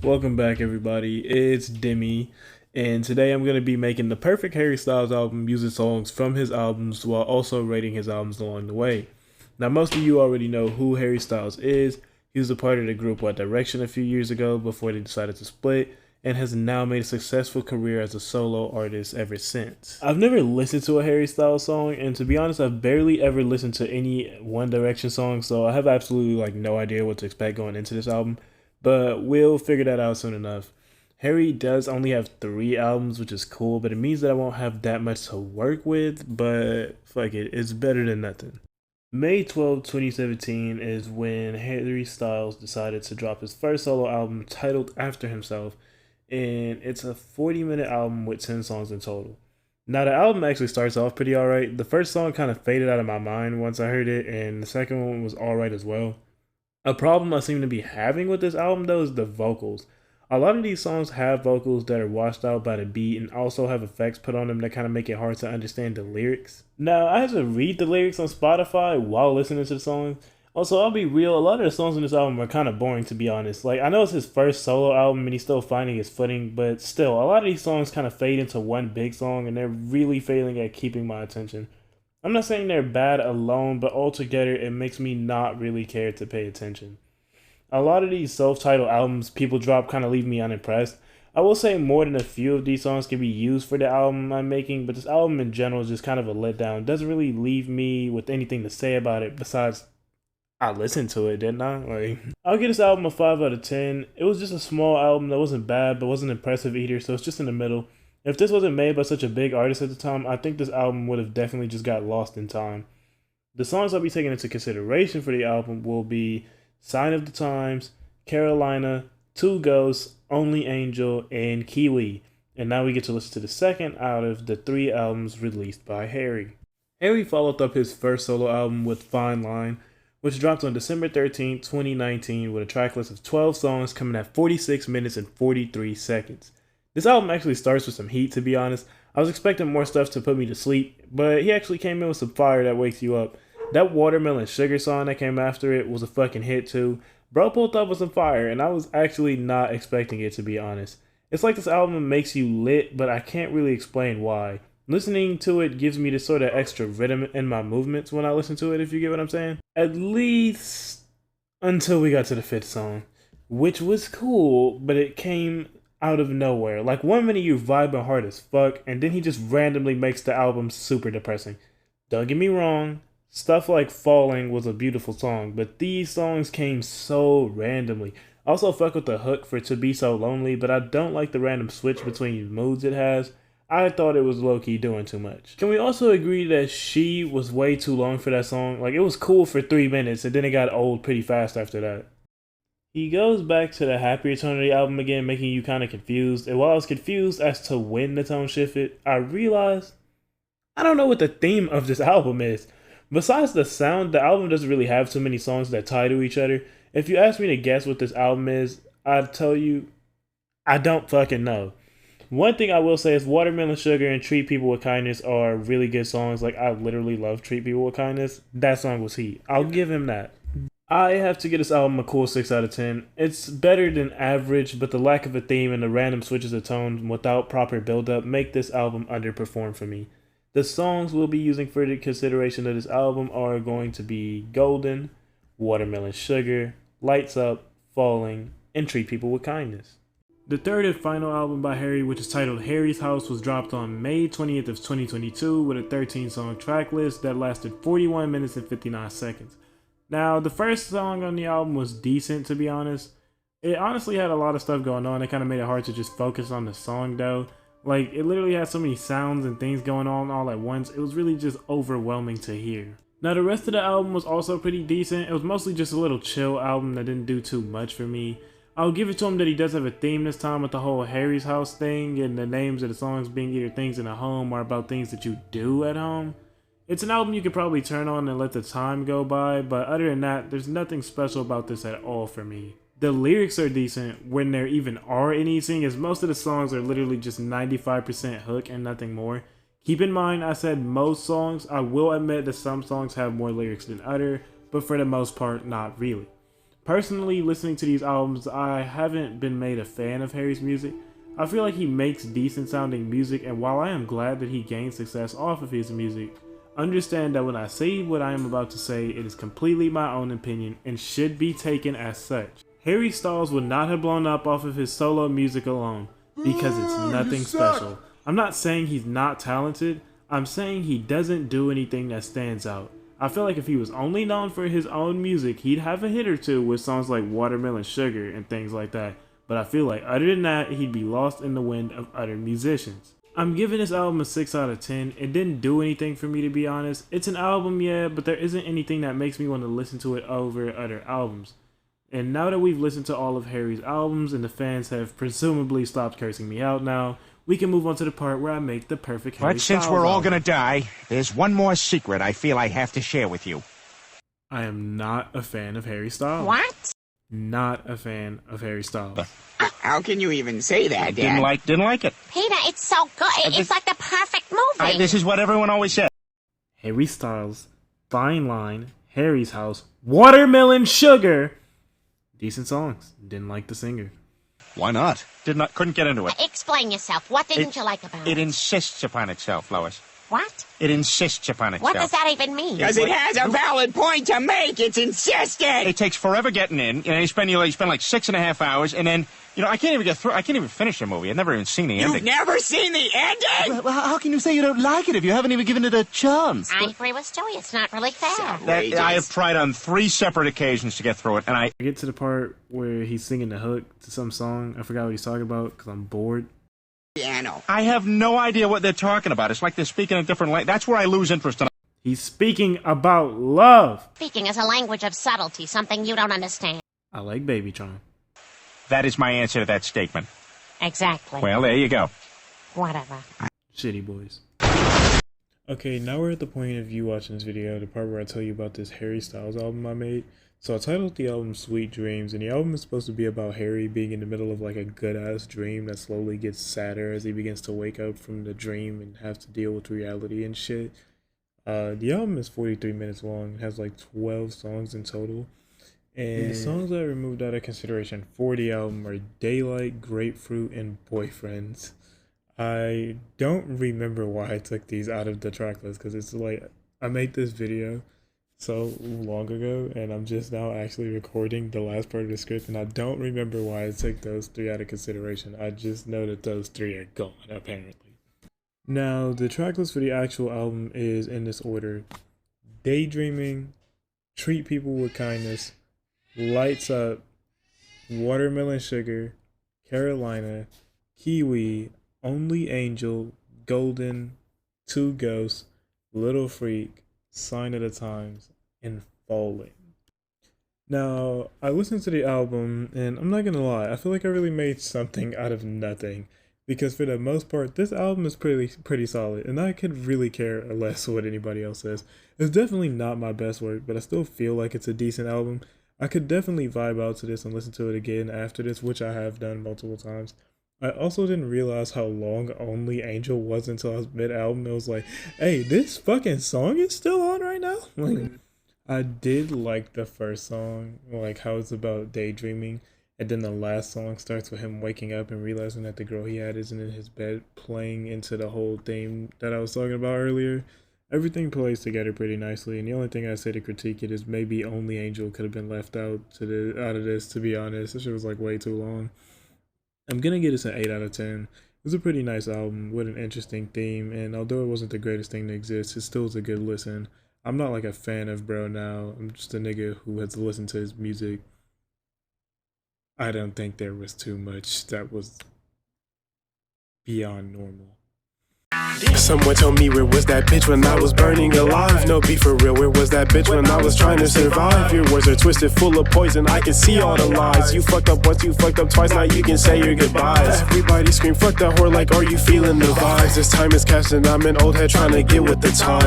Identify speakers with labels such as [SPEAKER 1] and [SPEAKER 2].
[SPEAKER 1] Welcome back, everybody. It's Demi, and today I'm going to be making the perfect Harry Styles album using songs from his albums while also rating his albums along the way. Now, most of you already know who Harry Styles is. He was a part of the group What Direction a few years ago before they decided to split, and has now made a successful career as a solo artist ever since. I've never listened to a Harry Styles song, and to be honest, I've barely ever listened to any One Direction song, so I have absolutely no idea what to expect going into this album, but we'll figure that out soon enough. Harry does only have 3 albums, which is cool, but it means that I won't have that much to work with, but fuck it, it's better than nothing. May 12, 2017 is when Harry Styles decided to drop his first solo album titled after himself, and it's a 40-minute album with 10 songs in total. Now, the album actually starts off pretty alright. The first song kind of faded out of my mind once I heard it, and the second one was alright as well. A problem I seem to be having with this album though is the vocals. A lot of these songs have vocals that are washed out by the beat and also have effects put on them that kind of make it hard to understand the lyrics. Now, I had to read the lyrics on Spotify while listening to the songs. Also, I'll be real, a lot of the songs in this album are kind of boring to be honest. Like, I know it's his first solo album and he's still finding his footing, but still, a lot of these songs kind of fade into one big song and they're really failing at keeping my attention. I'm not saying they're bad alone, but altogether it makes me not really care to pay attention. A lot of these self-titled albums people drop kind of leave me unimpressed. I will say more than a few of these songs can be used for the album I'm making, but this album in general is just kind of a letdown. It doesn't really leave me with anything to say about it besides I listened to it, didn't I? I'll give this album a 5 out of 10. It was just a small album that wasn't bad, but wasn't impressive either, so it's just in the middle. If this wasn't made by such a big artist at the time, I think this album would have definitely just got lost in time. The songs I'll be taking into consideration for the album will be Sign of the Times, Carolina, Two Ghosts, Only Angel, and Kiwi. And now we get to listen to the second out of the 3 albums released by Harry. Harry followed up his first solo album with Fine Line, which dropped on December 13th, 2019 with a track list of 12 songs coming at 46 minutes and 43 seconds. This album actually starts with some heat, to be honest. I was expecting more stuff to put me to sleep, but he actually came in with some fire that wakes you up. That Watermelon Sugar song that came after it was a fucking hit too. Bro pulled up with some fire, and I was actually not expecting it, to be honest. It's like this album makes you lit, but I can't really explain why. Listening to it gives me this sort of extra rhythm in my movements when I listen to it, if you get what I'm saying. At least until we got to the 5th song, which was cool, but it came out of nowhere. Like, one minute you're vibing hard as fuck, and then he just randomly makes the album super depressing. Don't get me wrong, stuff like Falling was a beautiful song, but these songs came so randomly. I also fuck with the hook for To Be So Lonely, but I don't like the random switch between moods it has. I thought it was low-key doing too much. Can we also agree that She was way too long for that song? Like, it was cool for 3 minutes, and then it got old pretty fast after that. He goes back to the happier tone of the album again, making you kind of confused. And while I was confused as to when the tone shifted, I realized I don't know what the theme of this album is. Besides the sound, the album doesn't really have too many songs that tie to each other. If you ask me to guess what this album is, I'd tell you I don't fucking know. One thing I will say is Watermelon Sugar and Treat People with Kindness are really good songs. Like, I literally love Treat People with Kindness. That song was heat. I'll give him that. I have to give this album a cool 6 out of 10. It's better than average, but the lack of a theme and the random switches of tone without proper build-up make this album underperform for me. The songs we'll be using for the consideration of this album are going to be Golden, Watermelon Sugar, Lights Up, Falling, and Treat People with Kindness. The third and final album by Harry, which is titled Harry's House, was dropped on May 20th of 2022 with a 13-song track list that lasted 41 minutes and 59 seconds. Now, the first song on the album was decent, to be honest. It honestly had a lot of stuff going on. It kind of made it hard to just focus on the song, though. Like, it literally had so many sounds and things going on all at once. It was really just overwhelming to hear. Now, the rest of the album was also pretty decent. It was mostly just a little chill album that didn't do too much for me. I'll give it to him that he does have a theme this time with the whole Harry's House thing and the names of the songs being either things in a home or about things that you do at home. It's an album you could probably turn on and let the time go by, but other than that, there's nothing special about this at all for me. The lyrics are decent when there even are any, seeing as most of the songs are literally just 95% hook and nothing more. Keep in mind, I said most songs. I will admit that some songs have more lyrics than other, but for the most part, not really. Personally, listening to these albums, I haven't been made a fan of Harry's music. I feel like he makes decent sounding music, and while I am glad that he gained success off of his music, understand that when I say what I am about to say, it is completely my own opinion and should be taken as such. Harry Styles would not have blown up off of his solo music alone, because it's nothing special. I'm not saying he's not talented, I'm saying he doesn't do anything that stands out. I feel like if he was only known for his own music, he'd have a hit or two with songs like Watermelon Sugar and things like that. But I feel like other than that, he'd be lost in the wind of other musicians. I'm giving this album a 6 out of 10. It didn't do anything for me, to be honest. It's an album, yeah, but there isn't anything that makes me want to listen to it over other albums. And now that we've listened to all of Harry's albums and the fans have presumably stopped cursing me out now, we can move on to the part where I make the perfect Harry Styles
[SPEAKER 2] But since we're all
[SPEAKER 1] album.
[SPEAKER 2] gonna die, there's one more secret I feel I have to share with you.
[SPEAKER 1] I am not a fan of Harry Styles.
[SPEAKER 3] What?
[SPEAKER 1] Not a fan of Harry Styles.
[SPEAKER 4] How can you even say that, Dad?
[SPEAKER 2] Didn't like it.
[SPEAKER 3] Peter, it's so good. It's like the perfect movie.
[SPEAKER 2] This is what everyone always said.
[SPEAKER 1] Harry Styles, Fine Line, Harry's House, Watermelon Sugar. Decent songs. Didn't like the singer.
[SPEAKER 2] Why not? Couldn't get into it.
[SPEAKER 3] Explain yourself. What didn't you like about
[SPEAKER 2] It
[SPEAKER 3] it?
[SPEAKER 2] insists upon itself, Lois.
[SPEAKER 3] What?
[SPEAKER 2] It insists upon itself.
[SPEAKER 3] What does that even mean?
[SPEAKER 4] Because it has a valid point to make. It's insistent.
[SPEAKER 2] It takes forever getting in. You spend like 6.5 hours, and then I can't even get through. I can't even finish the movie. I've never even seen the ending.
[SPEAKER 4] You've never seen the ending?
[SPEAKER 5] Well, how can you say you don't like it if you haven't even given it a chance?
[SPEAKER 3] I agree with Stewie. It's not really fair.
[SPEAKER 2] I have tried on 3 separate occasions to get through it, and I
[SPEAKER 1] I get to the part where he's singing the hook to some song. I forgot what he's talking about because I'm bored.
[SPEAKER 4] Piano.
[SPEAKER 2] I have no idea what they're talking about. It's like they're speaking a different language. That's where I lose interest in.
[SPEAKER 1] He's speaking about love.
[SPEAKER 3] Speaking is a language of subtlety, something you don't understand.
[SPEAKER 1] I like Babytron.
[SPEAKER 2] That is my answer to that statement.
[SPEAKER 3] Exactly.
[SPEAKER 2] Well, there you go.
[SPEAKER 3] Whatever.
[SPEAKER 1] Shitty boys. Okay, now we're at the point of you watching this video, the part where I tell you about this Harry Styles album I made. So I titled the album Sweet Dreams, and the album is supposed to be about Harry being in the middle of like a good-ass dream that slowly gets sadder as he begins to wake up from the dream and have to deal with reality and shit. The album is 43 minutes long, it has like 12 songs in total. And the songs I removed out of consideration for the album are Daylight, Grapefruit, and Boyfriends. I don't remember why I took these out of the track list, because it's like, I made this video so long ago, and I'm just now actually recording the last part of the script, and I don't remember why I took those 3 out of consideration. I just know that those 3 are gone, apparently. Now, the track list for the actual album is in this order: Daydreaming, Treat People with Kindness, Lights Up, Watermelon Sugar, Carolina, Kiwi, Only Angel, Golden, Two Ghosts, Little Freak, Sign of the Times, and Falling. Now, I listened to the album, and I'm not gonna lie, I feel like I really made something out of nothing. Because for the most part, this album is pretty solid, and I could really care less what anybody else says. It's definitely not my best work, but I still feel like it's a decent album. I could definitely vibe out to this and listen to it again after this, which I have done multiple times. I also didn't realize how long Only Angel was until I was mid-album. It was like, hey, this fucking song is still on right now? Like, I did like the first song, like how it's about daydreaming, and then the last song starts with him waking up and realizing that the girl he had isn't in his bed, playing into the whole theme that I was talking about earlier. Everything plays together pretty nicely, and the only thing I say to critique it is maybe Only Angel could have been left out of this, to be honest. This shit was like way too long. I'm gonna give this an 8 out of 10. It was a pretty nice album with an interesting theme, and although it wasn't the greatest thing to exist, it still was a good listen. I'm not like a fan of Bro now. I'm just a nigga who has listened to his music. I don't think there was too much that was beyond normal.
[SPEAKER 6] Someone told me, where was that bitch when I was burning alive? No, be for real, where was that bitch when I was trying to survive? Your words are twisted, full of poison, I can see all the lies. You fucked up once, you fucked up twice, now you can say your goodbyes. Everybody scream, fuck that whore, like, are you feeling the vibes? This time is cashed and I'm an old head trying to get with the times.